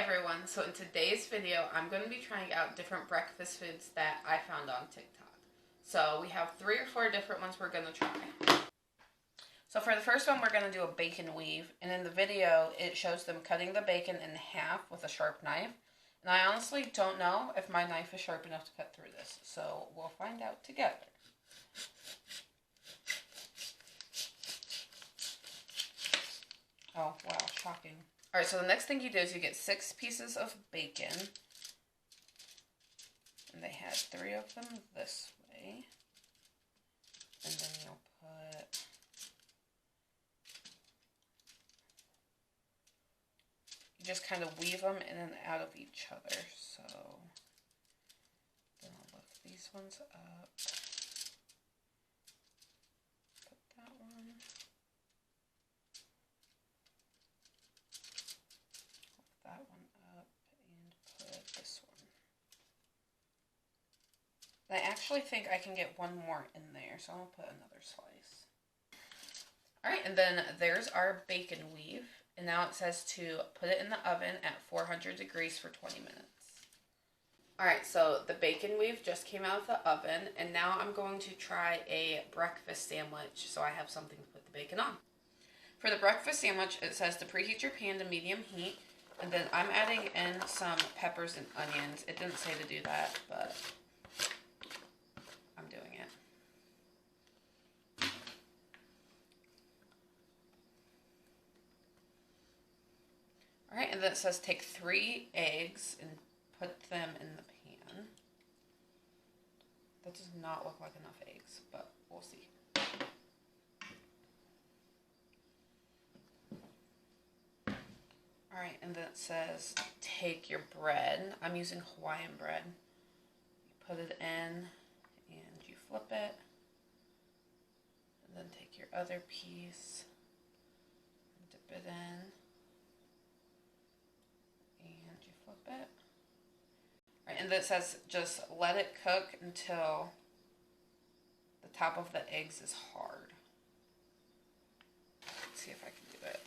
everyone, so in today's video I'm going to be trying out different breakfast foods that I found on TikTok. So we have 3 or 4 different ones we're going to try. So for the first one we're going to do a bacon weave, and in the video it shows them cutting the bacon in half with a sharp knife. And I honestly don't know if my knife is sharp enough to cut through this, so we'll find out together. Oh wow, shocking. Alright, so the next thing you do is you get 6 pieces of bacon. And they had 3 of them this way. And then you'll put... You just kind of weave them in and out of each other. So, then I'll lift these ones up. Put that one. That one up and put this one. I actually think I can get one more in there, so I'll put another slice. Alright, and then there's our bacon weave. And now it says to put it in the oven at 400 degrees for 20 minutes. Alright, so the bacon weave just came out of the oven, and now I'm going to try a breakfast sandwich so I have something to put the bacon on. For the breakfast sandwich, it says to preheat your pan to medium heat. And then I'm adding in some peppers and onions. It didn't say to do that, but I'm doing it. Alright, and then it says take 3 eggs and put them in the pan. That does not look like enough eggs, but we'll see. Alright, and then it says take your bread. I'm using Hawaiian bread. You put it in and you flip it. And then take your other piece and dip it in. And you flip it. Alright, and then it says just let it cook until the top of the eggs is hard. Let's see if I can do it.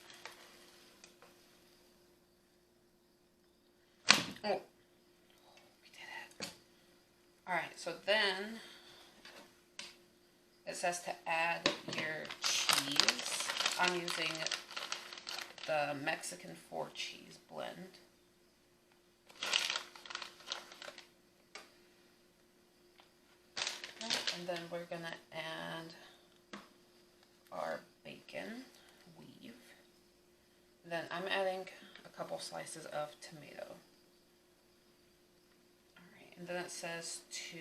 Oh, we did it. Alright, so then it says to add your cheese. I'm using the Mexican 4 cheese blend. And then we're going to add our bacon weave. Then I'm adding a couple slices of tomato. And then it says to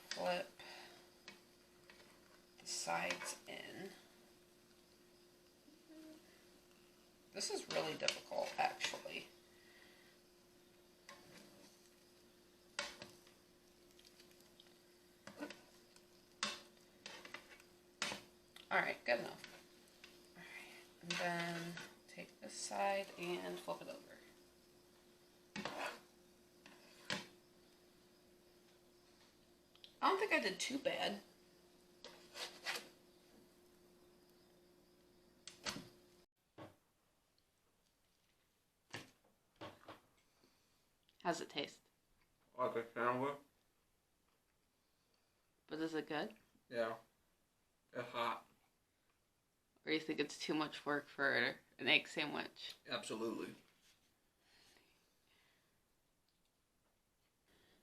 flip the sides in. This is really difficult, actually. Alright, good enough. Alright, and then take this side and flip it over. I don't think I did too bad. How's it taste? Like a sandwich. But is it good? Yeah. It's hot. Or you think it's too much work for an egg sandwich? Absolutely.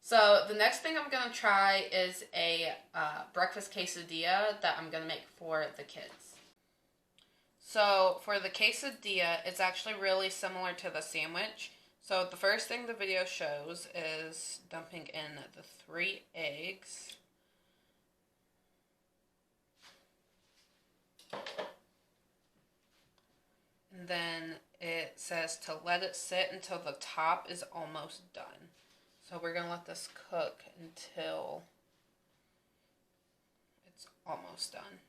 So the next thing I'm going to try is a breakfast quesadilla that I'm going to make for the kids. So for the quesadilla, it's actually really similar to the sandwich. So the first thing the video shows is dumping in the 3 eggs. And then it says to let it sit until the top is almost done. So we're going to let this cook until it's almost done.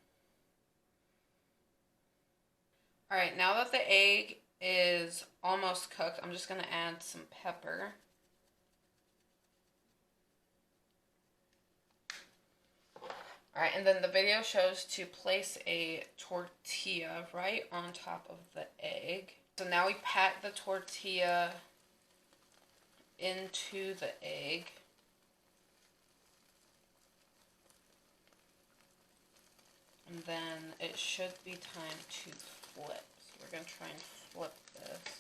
Alright, now that the egg is almost cooked, I'm just going to add some pepper. Alright, and then the video shows to place a tortilla right on top of the egg. So now we pat the tortilla into the egg. And then it should be time to flip. So we're going to try and flip this.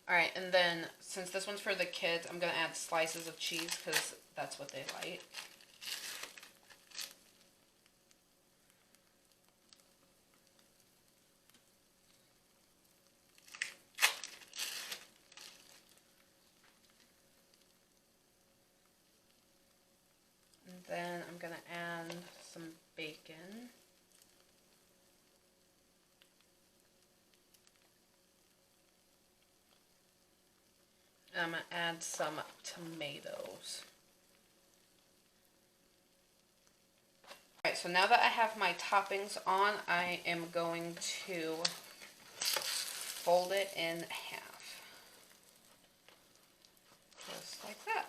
Alright, and then since this one's for the kids, I'm going to add slices of cheese because that's what they like. And then I'm going to add some bacon. I'm going to add some tomatoes. Alright, so now that I have my toppings on, I am going to fold it in half. Just like that.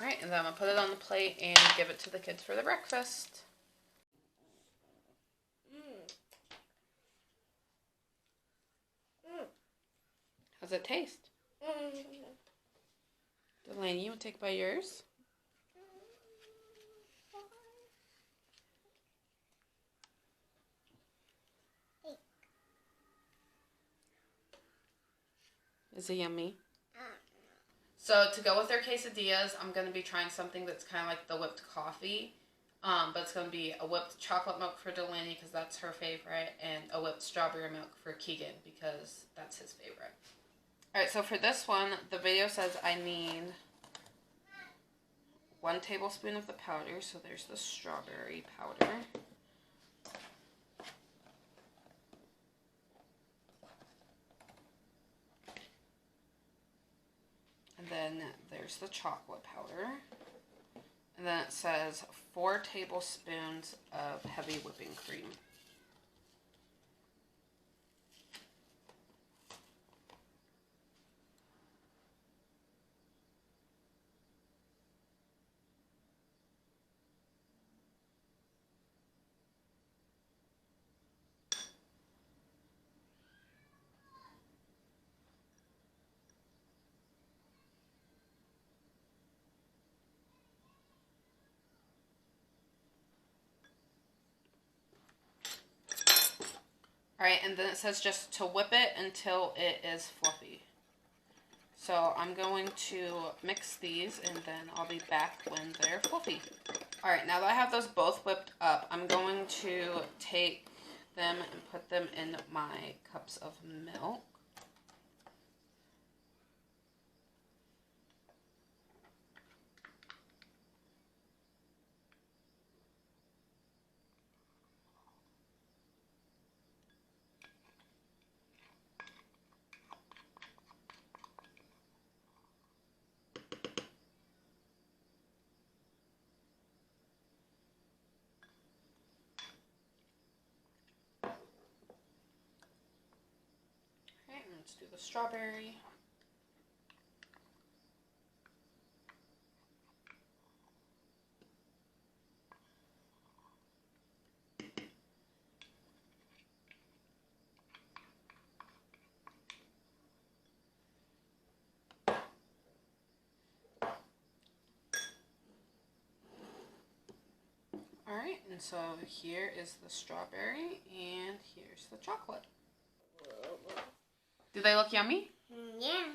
Alright, and then I'm going to put it on the plate and give it to the kids for their breakfast. How's it taste? Delaney, you want to take a bite of yours? Is it yummy? So to go with their quesadillas, I'm going to be trying something that's kind of like the whipped coffee. But it's going to be a whipped chocolate milk for Delaney because that's her favorite, and a whipped strawberry milk for Keegan because that's his favorite. Alright, so for this one, the video says I need 1 tablespoon of the powder, so there's the strawberry powder. And then there's the chocolate powder. And then it says 4 tablespoons of heavy whipping cream. Alright, and then it says just to whip it until it is fluffy. So I'm going to mix these and then I'll be back when they're fluffy. Alright, now that I have those both whipped up, I'm going to take them and put them in my cups of milk. Okay, let's do the strawberry. Alright, and so here is the strawberry and here's the chocolate. Do they look yummy? Yeah.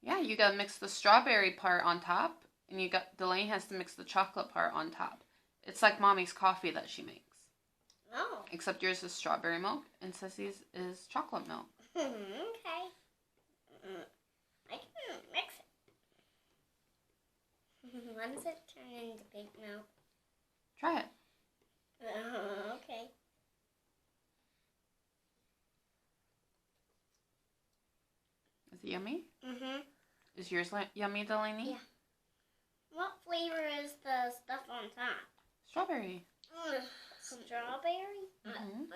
Yeah, you gotta mix the strawberry part on top, and Delaney has to mix the chocolate part on top. It's like Mommy's coffee that she makes. Oh. Except yours is strawberry milk, and Sissy's is chocolate milk. Okay. I can mix it. When does it turn into pink milk? Try it. Okay. Is it yummy? Mhm. Is yours yummy, Delaney? Yeah. What flavor is the stuff on top? Strawberry. Strawberry? Mm-hmm.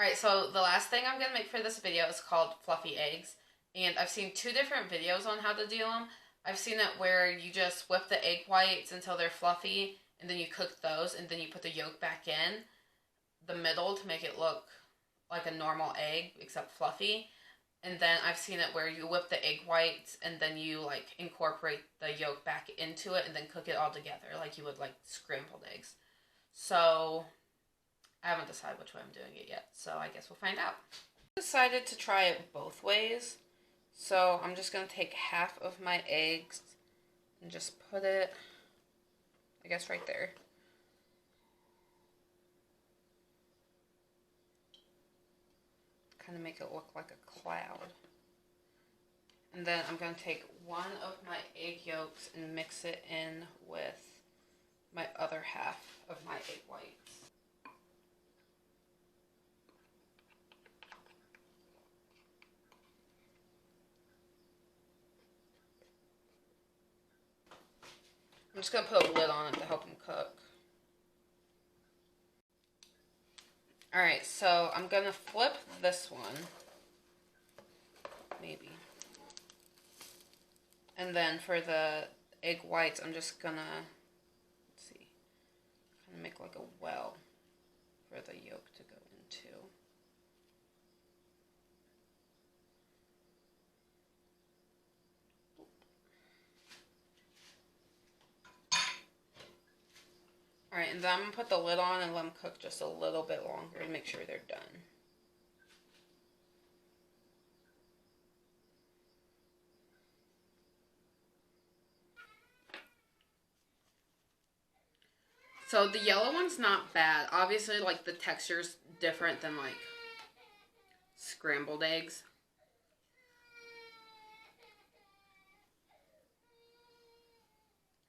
Alright, so the last thing I'm going to make for this video is called fluffy eggs. And I've seen 2 different videos on how to do them. I've seen it where you just whip the egg whites until they're fluffy, and then you cook those, and then you put the yolk back in the middle to make it look like a normal egg, except fluffy. And then I've seen it where you whip the egg whites, and then you, like, incorporate the yolk back into it, and then cook it all together, like you would, like, scrambled eggs. So I haven't decided which way I'm doing it yet, so I guess we'll find out. I decided to try it both ways, so I'm just going to take half of my eggs and just put it, I guess, right there. Kind of make it look like a cloud. And then I'm going to take one of my egg yolks and mix it in with my other half of my egg whites. I'm just going to put a lid on it to help them cook. Alright, so I'm going to flip this one. Maybe. And then for the egg whites, I'm just going to, let's see, kind of make like a well for the yolk to go into. Alright, and then I'm going to put the lid on and let them cook just a little bit longer to make sure they're done. So the yellow one's not bad. Obviously, like, the texture's different than, like, scrambled eggs.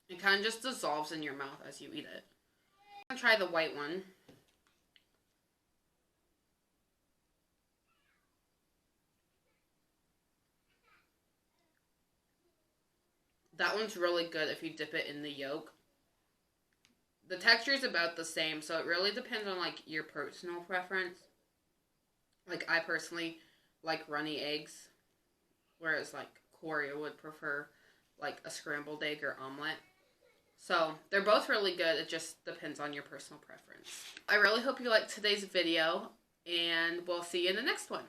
It kind of just dissolves in your mouth as you eat it. I'm going to try the white one. That one's really good if you dip it in the yolk. The texture is about the same, so it really depends on, like, your personal preference. Like, I personally like runny eggs, whereas, like, Corey would prefer, like, a scrambled egg or omelet. So, they're both really good. It just depends on your personal preference. I really hope you liked today's video, and we'll see you in the next one.